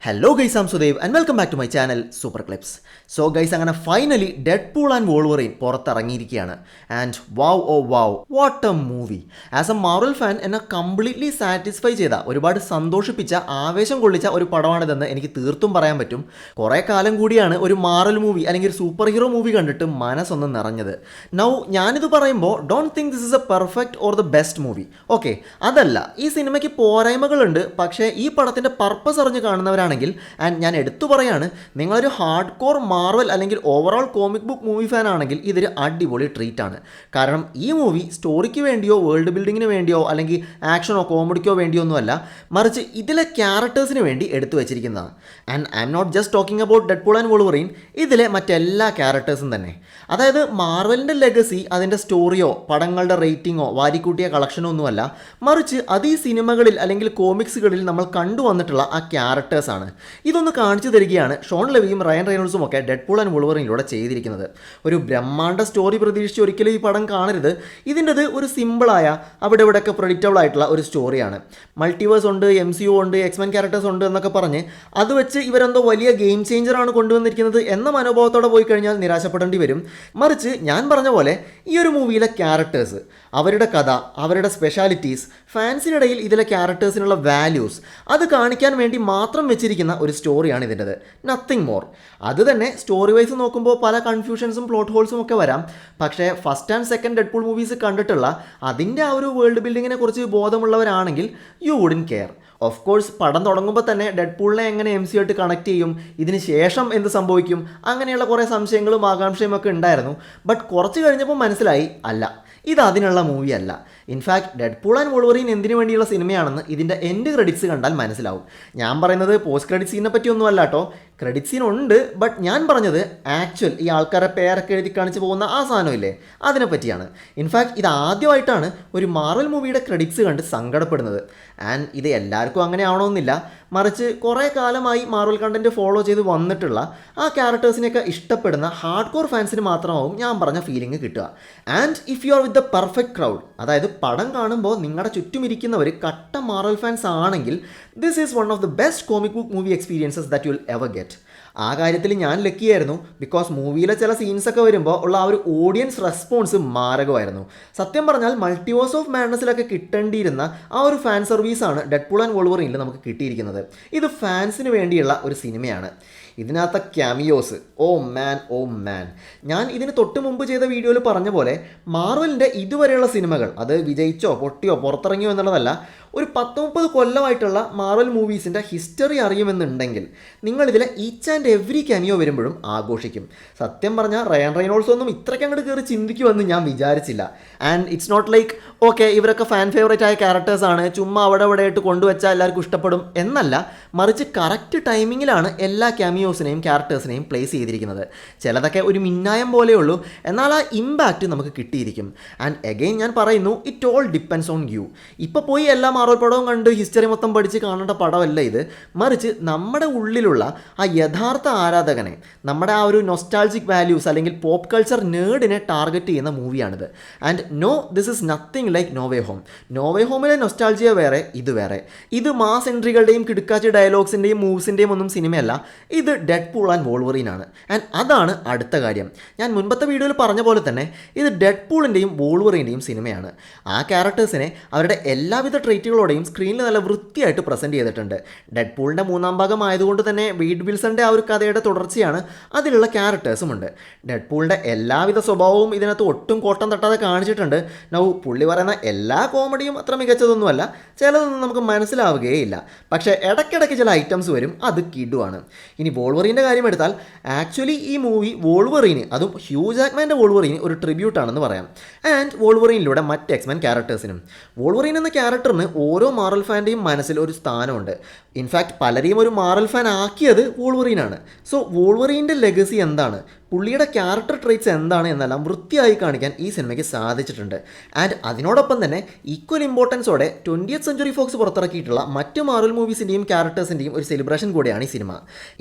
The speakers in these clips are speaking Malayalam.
Hello guys, I'm Sudev and welcome back to my channel Super Clips. So guys, അങ്ങനെ ഫൈനലി ഡെഡ്പൂൾ ആൻഡ് വോൾവറിൻ പുറത്തിറങ്ങിയിരിക്കുകയാണ്. And wow what a movie. As a Marvel fan എന്നെ കംപ്ലീറ്റ്ലി സാറ്റിസ്ഫൈ ചെയ്ത, ഒരുപാട് സന്തോഷിപ്പിച്ച, ആവേശം കൊള്ളിച്ച ഒരു പടമാണിതെന്ന് എനിക്ക് തീർത്തും പറയാൻ പറ്റും. കുറേ കാലം കൂടിയാണ് ഒരു മാർവൽ മൂവി അല്ലെങ്കിൽ ഒരു സൂപ്പർ ഹീറോ മൂവി കണ്ടിട്ട് മനസ്സൊന്ന് നിറഞ്ഞത്. നൗ ഞാനിത് പറയുമ്പോൾ don't think this is A perfect or the best movie. Okay, അതല്ല, ഈ സിനിമയ്ക്ക് പോരായ്മകളുണ്ട്. പക്ഷേ ഈ പടത്തിൻ്റെ പർപ്പസ് അറിഞ്ഞ് കാണുന്നവരാണ് ആൻഡ് ഞാൻ എടുത്തു പറയാണ്, നിങ്ങളൊരു ഹാർഡ് കോർ മാർവൽ അല്ലെങ്കിൽ overall comic book movie fan ആണെങ്കിൽ ഇതൊരു അടിപൊളി ട്രീറ്റ് ആണ്. കാരണം ഈ മൂവി സ്റ്റോറിക്ക് വേണ്ടിയോ വേൾഡ് ബിൽഡിങ്ങിന് വേണ്ടിയോ അല്ലെങ്കിൽ ആക്ഷനോ കോമഡിക്കോ വേണ്ടിയോ ഒന്നുമല്ല, മറിച്ച് ഇതിലെ ക്യാരക്ടേഴ്സിന് വേണ്ടി എടുത്തു വെച്ചിരിക്കുന്നതാണ്. And I'm not just talking about Deadpool and Wolverine, ഇതിലെ മറ്റെല്ലാ ക്യാരക്ടേഴ്സും തന്നെ. അതായത് മാർവലിൻ്റെ ലെഗസി അതിൻ്റെ സ്റ്റോറിയോ പടങ്ങളുടെ റേറ്റിങ്ങോ വാരിക്കൂട്ടിയ കളക്ഷനോ ഒന്നുമല്ല, മറിച്ച് അത് ഈ സിനിമകളിൽ അല്ലെങ്കിൽ കോമിക്സുകളിൽ നമ്മൾ കണ്ടുവന്നിട്ടുള്ള ആ ക്യാരക്ടേഴ്സാണ്. ഇതൊന്ന് കാണിച്ചു തരികയാണ് ഷോൺ ലെവിയും റയൻ റെയ്നോൾഡ്സും ഒക്കെ ഡെഡ്പൂൾ ആൻഡ് വോൾവറിനിലൂടെ ചെയ്തിരിക്കുന്നത്. ഒരു ബ്രഹ്മാണ്ഡ സ്റ്റോറി പ്രതീക്ഷിച്ച് ഒരിക്കലും ഈ പടം കാണരുത്. ഇതിൻ്റെത് ഒരു സിമ്പിളായ അവിടെ ഇവിടെയൊക്കെ പ്രഡിക്റ്റബിൾ ആയിട്ടുള്ള ഒരു സ്റ്റോറിയാണ്. മൾട്ടിവേഴ്സ് ഉണ്ട്, MCU ഉണ്ട്, എക്സ്മെൻ ക്യാരക്ടേഴ്സ് ഉണ്ട് എന്നൊക്കെ പറഞ്ഞ് അത് വെച്ച് ഇവരെന്തോ വലിയ ഗെയിം ചേഞ്ചറാണ് കൊണ്ടുവന്നിരിക്കുന്നത് എന്ന മനോഭാവത്തോടെ പോയി കഴിഞ്ഞാൽ നിരാശപ്പെടേണ്ടി വരും. മറിച്ച് ഞാൻ പറഞ്ഞ പോലെ ഈ ഒരു മൂവിയിലെ ക്യാരക്ടേഴ്സ്, അവരുടെ കഥ, അവരുടെ സ്പെഷ്യാലിറ്റീസ്, ഫാൻസിനിടയിൽ ഇതിലെ ക്യാരക്ടേഴ്സിനുള്ള വാല്യൂസ്, അത് കാണിക്കാൻ വേണ്ടി മാത്രം വെച്ചിരിക്കുന്ന ഒരു സ്റ്റോറിയാണ് ഇതിൻ്റെത്. Nothing more. അത് തന്നെ സ്റ്റോറി വൈസ് നോക്കുമ്പോൾ പല കൺഫ്യൂഷൻസും പ്ലോട്ട് ഹോൾസും ഒക്കെ വരാം. പക്ഷേ first and second Deadpool movies കണ്ടിട്ടുള്ള അതിൻ്റെ ആ ഒരു വേൾഡ് ബിൽഡിങ്ങിനെ കുറിച്ച് ബോധമുള്ളവരാണെങ്കിൽ you wouldn't care. Of course പടം തുടങ്ങുമ്പോൾ തന്നെ ഡെഡ്പൂളിനെ എങ്ങനെ MCU ആയിട്ട് കണക്ട് ചെയ്യും, ഇതിന് ശേഷം എന്ത് സംഭവിക്കും, അങ്ങനെയുള്ള കുറേ സംശയങ്ങളും ആകാംക്ഷയും ഒക്കെ ഉണ്ടായിരുന്നു. ബട്ട് കുറച്ച് കഴിഞ്ഞപ്പോൾ മനസ്സിലായി, അല്ല, ഇത് അതിനുള്ള മൂവി അല്ല. ഇൻഫാക്ട് ഡെഡ്പൂൾ ആൻഡ് വോൾവറിൻ എന്തിനു വേണ്ടിയുള്ള സിനിമയാണെന്ന് ഇതിൻ്റെ എൻഡ് ക്രെഡിറ്റ്സ് കണ്ടാൽ മനസ്സിലാവും. ഞാൻ പറയുന്നത് പോസ്റ്റ് ക്രെഡിറ്റ് സീനെ പറ്റിയൊന്നും അല്ല കേട്ടോ. ക്രെഡിറ്റ് സീൻ ഉണ്ട്, ബട്ട് ഞാൻ പറഞ്ഞത് ആക്ച്വൽ ഈ ആൾക്കാരെ പേരൊക്കെ എഴുതി കാണിച്ച് പോകുന്ന ആ സാധനമില്ലേ, അതിനെ പറ്റിയാണ്. ഇൻഫാക്ട് ഇത് ആദ്യമായിട്ടാണ് ഒരു മാർവൽ മൂവിയുടെ ക്രെഡിറ്റ്സ് കണ്ട് സങ്കടപ്പെടുന്നത്. ആൻഡ് ഇത് എല്ലാവർക്കും അങ്ങനെ ആവണമെന്നില്ല, മറിച്ച് കുറേ കാലമായി മാർവൽ കണ്ടൻറ്റ് ഫോളോ ചെയ്ത് വന്നിട്ടുള്ള ആ ക്യാരക്ടേഴ്സിനെയൊക്കെ ഇഷ്ടപ്പെടുന്ന ഹാർഡ് കോർ ഫാൻസിന് മാത്രമാവും ഞാൻ പറഞ്ഞ ഫീലിംഗ് കിട്ടുക. And if you are with the perfect crowd, അതായത് പടം കാണുമ്പോൾ നിങ്ങളുടെ ചുറ്റും ഇരിക്കുന്നവർ കട്ട മാർവൽ ഫാൻസ് ആണെങ്കിൽ this is one of the best comic book movie experiences that you will ever get. ആ കാര്യത്തിൽ ഞാൻ ലക്കിയായിരുന്നു. ബിക്കോസ് മൂവിയിലെ ചില സീൻസൊക്കെ വരുമ്പോൾ ഉള്ള ആ ഒരു ഓഡിയൻസ് റെസ്പോൺസ് മാരകമായിരുന്നു. സത്യം പറഞ്ഞാൽ മൾട്ടിവേഴ്സ് ഓഫ് മാഡ്നസിലൊക്കെ കിട്ടേണ്ടിയിരുന്ന ആ ഒരു ഫാൻ സർവീസാണ് ഡെഡ്പൂൾ ആൻഡ് വോൾവറിനിൽ നമുക്ക് കിട്ടിയിരിക്കുന്നത്. ഇത് ഫാൻസിന് വേണ്ടിയുള്ള ഒരു സിനിമയാണ്. ഇതിനകത്തെ ക്യാമിയോസ്, ഓ മാൻ. ഞാൻ ഇതിന് തൊട്ട് മുമ്പ് ചെയ്ത വീഡിയോയിൽ പറഞ്ഞ പോലെ മാർവലിൻ്റെ ഇതുവരെയുള്ള സിനിമകൾ അത് വിജയിച്ചോ പൊട്ടിയോ പുറത്തിറങ്ങിയോ എന്നുള്ളതല്ല, ഒരു 10-30 കൊല്ലമായിട്ടുള്ള മാർവൽ മൂവീസിൻ്റെ ഹിസ്റ്ററി അറിയുമെന്നുണ്ടെങ്കിൽ നിങ്ങളിതിലെ ഈച്ച് ആൻഡ് എവറി ക്യാമിയോ വരുമ്പോഴും ആഘോഷിക്കും. സത്യം പറഞ്ഞാൽ റയൻ റെയ്നോൾഡ്സ് ഒന്നും ഇത്രയ്ക്ക് അങ്ങോട്ട് കയറി ചിന്തിക്കുമെന്ന് ഞാൻ വിചാരിച്ചില്ല. And it's not like okay ഇവരൊക്കെ ഫാൻ ഫേവറേറ്റ് ആയ ക്യാരക്ടേഴ്സാണ്, ചുമ്മാ അവിടെ ആയിട്ട് കൊണ്ടുവച്ചാൽ എല്ലാവർക്കും ഇഷ്ടപ്പെടും എന്നല്ല, മറിച്ച് കറക്റ്റ് ടൈമിങ്ങിലാണ് എല്ലാ ക്യാമിയോസിനെയും ക്യാരക്ടേഴ്സിനെയും പ്ലേസ് ചെയ്തിരിക്കുന്നത്. ചിലതൊക്കെ ഒരു മിന്നായം പോലെയുള്ളൂ, എന്നാൽ ആ ഇമ്പാക്റ്റ് നമുക്ക് കിട്ടിയിരിക്കും. ആൻഡ് എഗെയിൻ ഞാൻ പറയുന്നു, it all depends on you. ഇപ്പോൾ പോയി എല്ലാ മാർവൽ പടവും കണ്ട് ഹിസ്റ്ററി മൊത്തം പഠിച്ച് കാണേണ്ട പടമല്ല ഇത്, മറിച്ച് നമ്മുടെ ഉള്ളിലുള്ള ആ യഥാർത്ഥ ആരാധകനെ, നമ്മുടെ ആ ഒരു നൊസ്റ്റാൾജിക് വാല്യൂസ് അല്ലെങ്കിൽ പോപ്പ് കൾച്ചർ നേർഡിനെ ടാർഗറ്റ് ചെയ്യുന്ന മൂവിയാണിത്. And no, this is nothing like no way home. No way ഹോമിലെ നൊസ്റ്റാൾജിയ വേറെ, ഇത് വേറെ. ഇത് മാസ് എൻട്രികളുടെയും കിടുക്കാച്ചി ഡയലോഗ്സിൻ്റെയും മൂവ്സിൻ്റെയും ഒന്നും സിനിമയല്ല, ഇത് ഡെഡ്പൂൾ ആൻഡ് വോൾവറിനാണ്. ആൻഡ് അതാണ് അടുത്ത കാര്യം. ഞാൻ മുൻപത്തെ വീഡിയോയിൽ പറഞ്ഞ പോലെ തന്നെ ഇത് ഡെഡ്പൂളിൻ്റെയും വോൾവറിൻ്റെയും സിനിമയാണ്. ആ ക്യാരക്ടേഴ്സിനെ അവരുടെ എല്ലാവിധ ട്രേറ്റുകളോടെയും സ്ക്രീനിൽ നല്ല വൃത്തിയായിട്ട് പ്രസൻറ്റ് ചെയ്തിട്ടുണ്ട്. ഡെഡ്പൂളിൻ്റെ 3ാം ഭാഗം ആയതുകൊണ്ട് തന്നെ വെയ്ഡ് വിൽസൻ്റെ ആ ഒരു കഥയുടെ തുടർച്ചയാണ്, അതിലുള്ള ക്യാരക്ടേഴ്സുമുണ്ട്. ഡെഡ്പൂളിൻ്റെ എല്ലാവിധ സ്വഭാവവും ഇതിനകത്ത് ഒട്ടും കോട്ടം തട്ടാതെ കാണിച്ചിട്ടുണ്ട്. നൗ പുള്ളി പറയുന്ന എല്ലാ കോമഡിയും അത്ര മികച്ചതൊന്നുമല്ല, ചിലതൊന്നും നമുക്ക് മനസ്സിലാവുകയില്ല. പക്ഷേ ഇടയ്ക്കിടയ്ക്ക് ചില ഐറ്റംസ് വരും, അത് കിടുവാണ്. ഇനി വോൾവറിൻ്റെ കാര്യം എടുത്താൽ ആക്ച്വലി ഈ മൂവി വോൾവറിന്, അതും ഹ്യൂ ജാക്മാൻ്റെ വോൾവറിന് ഒരു ട്രിബ്യൂട്ടാണെന്ന് പറയാം. ആൻഡ് വോൾവറിനിലൂടെ മറ്റ് എക്സ്മെൻ ക്യാരക്ടേഴ്സിനും. വോൾവറിൻ എന്ന ക്യാരക്ടറിന് ഓരോ മാർവൽ ഫാൻ്റെയും മനസ്സിൽ ഒരു സ്ഥാനമുണ്ട്. ഇൻഫാക്ട് പലരെയും ഒരു മാർവൽ ഫാൻ ആക്കിയത് വോൾവറിനാണ്. സോ വോൾവറിൻ്റെ ലെഗസി എന്താണ്, പുള്ളിയുടെ ക്യാരക്ടർ ട്രേറ്റ്സ് എന്താണ് എന്നെല്ലാം വൃത്തിയായി കാണിക്കാൻ ഈ സിനിമയ്ക്ക് സാധിച്ചിട്ടുണ്ട്. ആൻഡ് അതിനോടൊപ്പം തന്നെ ഈക്വൽ ഇമ്പോർട്ടൻസോടെ 20th സെഞ്ച്വറി ഫോക്സ് പുറത്തിറക്കിയിട്ടുള്ള മറ്റ് മാർവൽ മൂവീസിൻ്റെയും ക്യാരക്ടേഴ്സിൻ്റെയും ഒരു സെലിബ്രേഷൻ കൂടിയാണ് ഈ സിനിമ.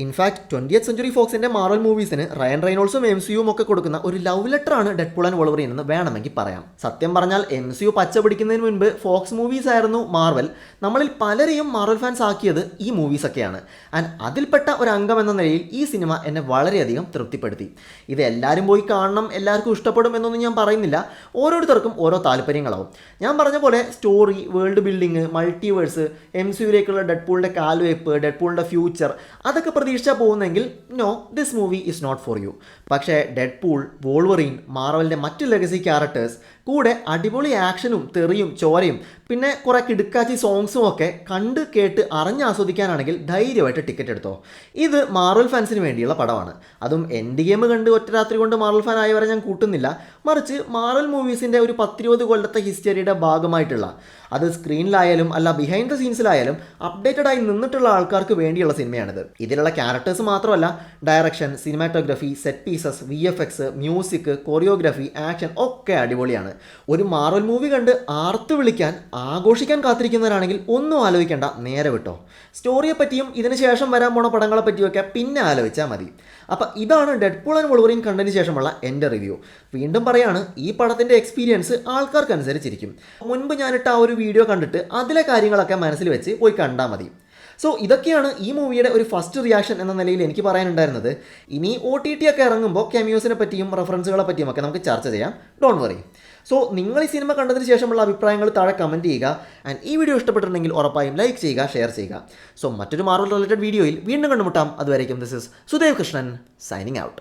ഇൻഫാക്ട് 20th സെഞ്ച്വറി ഫോക്സിൻ്റെ മാർവൽ മൂവീസിന് റയൻ റെയ്നോൾഡ്സും MCUവും ഒക്കെ കൊടുക്കുന്ന ഒരു ലവ് ലെറ്ററാണ് ഡെഡ്പൂൾ ആൻഡ് വോൾവറിൻ എന്ന് വേണമെങ്കിൽ പറയാം. സത്യം പറഞ്ഞാൽ MCU പച്ച പിടിക്കുന്നതിന് മുൻപ് ഫോക്സ് മൂവീസ് ആയിരുന്നു മാർവൽ നമ്മളിൽ പലരെയും മാർവൽ ഫാൻസ് ആക്കിയത് ചെയ്യുന്നത് ഈ മൂവീസൊക്കെയാണ്. ആൻഡ് അതിൽപ്പെട്ട ഒരു അംഗം എന്ന നിലയിൽ ഈ സിനിമ എന്നെ വളരെയധികം തൃപ്തിപ്പെടുത്തി. ഇത് എല്ലാവരും പോയി കാണണം, എല്ലാവർക്കും ഇഷ്ടപ്പെടും എന്നൊന്നും ഞാൻ പറയുന്നില്ല. ഓരോരുത്തർക്കും ഓരോ താല്പര്യങ്ങളാവും. ഞാൻ പറഞ്ഞ പോലെ സ്റ്റോറി, വേൾഡ് ബിൽഡിങ്, മൾട്ടിവേഴ്സ്, MCUയിലേക്കുള്ള ഡെഡ്പൂളിൻ്റെ കാൽവയ്പ്, ഡെഡ്പൂളിൻ്റെ ഫ്യൂച്ചർ, അതൊക്കെ പ്രതീക്ഷിച്ചാൽ പോകുന്നെങ്കിൽ no, this movie is not for you. പക്ഷേ ഡെഡ്പൂൾ, വോൾവറീൻ, മാർവലിൻ്റെ മറ്റ് ലെഗസി ക്യാരക്ടേഴ്സ്, കൂടെ അടിപൊളി ആക്ഷനും തെറിയും ചോരയും പിന്നെ കുറേ കിടുക്കാച്ചി സോങ്സും ഒക്കെ കണ്ട് കേട്ട് ആസ്വദിക്കാനാണെങ്കിൽ ധൈര്യമായിട്ട് ടിക്കറ്റ് എടുത്തോ. ഇത് മാർവൽ ഫാൻസിന് വേണ്ടിയുള്ള പടമാണ്. അതും എൻഡ് ഗെയിം കണ്ട് ഒറ്റ രാത്രി കൊണ്ട് മാർവൽ ഫാൻ ആയവരെ ഞാൻ കൂട്ടുന്നില്ല. മറിച്ച് മാർവൽ മൂവീസിൻ്റെ ഒരു 10-20 കൊല്ലത്തെ ഹിസ്റ്ററിയുടെ ഭാഗമായിട്ടുള്ള, അത് സ്ക്രീനിലായാലും അല്ല ബിഹൈൻഡ് ദ സീൻസിലായാലും അപ്ഡേറ്റഡ് ആയി നിന്നിട്ടുള്ള ആൾക്കാർക്ക് വേണ്ടിയുള്ള സിനിമയാണിത്. ഇതിലുള്ള ക്യാരക്ടേഴ്സ് മാത്രമല്ല, direction, cinematography, set pieces, VFX, music, choreography, action ഒക്കെ അടിപൊളിയാണ്. ഒരു മാർവൽ മൂവി കണ്ട് ആർത്ത് വിളിക്കാൻ, ആഘോഷിക്കാൻ കാത്തിരിക്കുന്നവരാണെങ്കിൽ ഒന്നും ആലോചിക്കേണ്ട, നേരെ വിട്ടോ. സ്റ്റോറിയെ പറ്റിയും ഇതിന് ശേഷം വരാൻ പോണ പടങ്ങളെ പറ്റിയൊക്കെ പിന്നെ ആലോചിച്ചാൽ മതി. അപ്പം ഇതാണ് ഡെഡ്പൂൾ ആൻഡ് വോൾവറീൻ കണ്ടതിന് ശേഷമുള്ള എൻ്റെ റിവ്യൂ. വീണ്ടും പറയാണ്, ഈ പടത്തിൻ്റെ എക്സ്പീരിയൻസ് ആൾക്കാർക്കനുസരിച്ചിരിക്കും. മുൻപ് ഞാനിട്ട ആ ഒരു വീഡിയോ കണ്ടിട്ട് അതിലെ കാര്യങ്ങളൊക്കെ മനസ്സിൽ വെച്ച് പോയി കണ്ടാൽ മതി. സോ ഇതൊക്കെയാണ് ഈ മൂവിയുടെ ഒരു ഫസ്റ്റ് റിയാക്ഷൻ എന്ന നിലയിൽ എനിക്ക് പറയാനുണ്ടായിരുന്നത്. ഇനി OTT ഒക്കെ ഇറങ്ങുമ്പോൾ ക്യാമിയോസിനെ പറ്റിയും റെഫറൻസുകളെ പറ്റിയും ഒക്കെ നമുക്ക് ചർച്ച ചെയ്യാം. Don't worry. സോ നിങ്ങൾ ഈ സിനിമ കണ്ടതിന് ശേഷമുള്ള അഭിപ്രായങ്ങൾ താഴെ കമൻറ്റ് ചെയ്യുക. ആൻഡ് ഈ വീഡിയോ ഇഷ്ടപ്പെട്ടിട്ടുണ്ടെങ്കിൽ ഉറപ്പായും ലൈക്ക് ചെയ്യുക, ഷെയർ ചെയ്യുക. സോ മറ്റൊരു മാർവൽ റിലേറ്റഡ് വീഡിയോയിൽ വീണ്ടും കണ്ടുമുട്ടാം. അതുവരേക്കും this is Sudev Krishnan signing out.